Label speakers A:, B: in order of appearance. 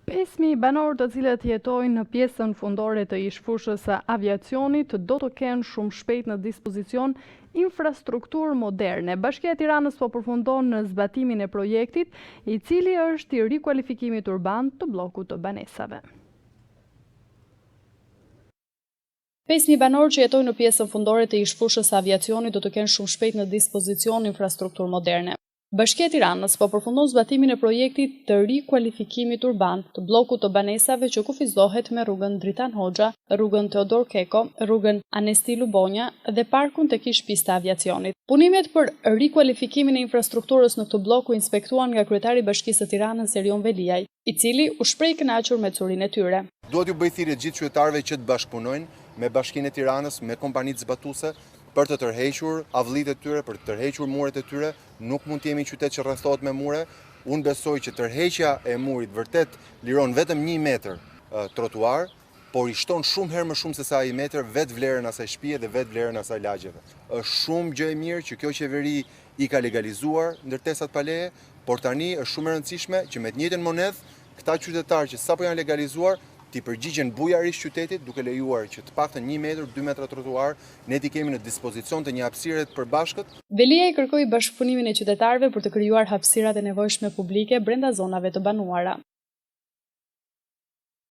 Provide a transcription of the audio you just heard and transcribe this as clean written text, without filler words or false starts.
A: 5.000 banor të cilët jetojnë në pjesën fundore të ish-fushës së aviacionit do të kenë shumë shpejt në dispozicion infrastrukturë moderne. Bashkia e Tiranës po përfundon në zbatimin e projektit, i cili është i rikualifikimit urban të bllokut të banesave. 5.000 banor që jetojnë në pjesën fundore të ish-fushës së aviacionit do të kenë shumë shpejt në dispozicion infrastrukturë moderne. Bashkia e Tiranës po përfundon zbatimin e projektit të rikualifikimit urban të bllokut të banesave që kufizohet me rrugën Dritan Hoxha, rrugën Teodor Keko, rrugën Anesti Lubonja dhe parkun tek ish pista e aviacionit. Punimet për rikualifikimin e infrastrukturës në këtë blok u inspektuan nga kryetari i Bashkisë së Tiranës Erion Veliaj, i cili u shpreh i kënaqur me çurinë e tyre.
B: Duhet ju bëj thirrje gjithë qytetarëve që të bashkëpunojnë me Bashkinë e Tiranës, me kompanitë zbatuese për të tërhequr avllitë e tyre, për të tërhequr muret e tyre. Nuk mund të jemi qytet që rrethohet me mure. Unë besoj që tërheqja e murit vërtet liron vetëm 1 metër trotuar, por i shton shumë herë më shumë se sa 1 metër vetë vlerën asaj shtëpie dhe vetë vlerën asaj lagjeve. Është shumë gjë e mirë që kjo qeveri i ka legalizuar ndërtesat pa leje, por tani është shumë e rëndësishme që me të njëjtën monedhë këta qytetarë që sapo janë legalizuar t'i përgjigjen bujarisht qytetit duke lejuar që të paktën 1 metër, 2 metra trotuar, ne t'i kemi në dispozicion të një hapësire të përbashkët.
A: Veliaj kërkoi bashkëpunimin e qytetarëve për të krijuar hapësirat e nevojshme publike brenda zonave të banuara.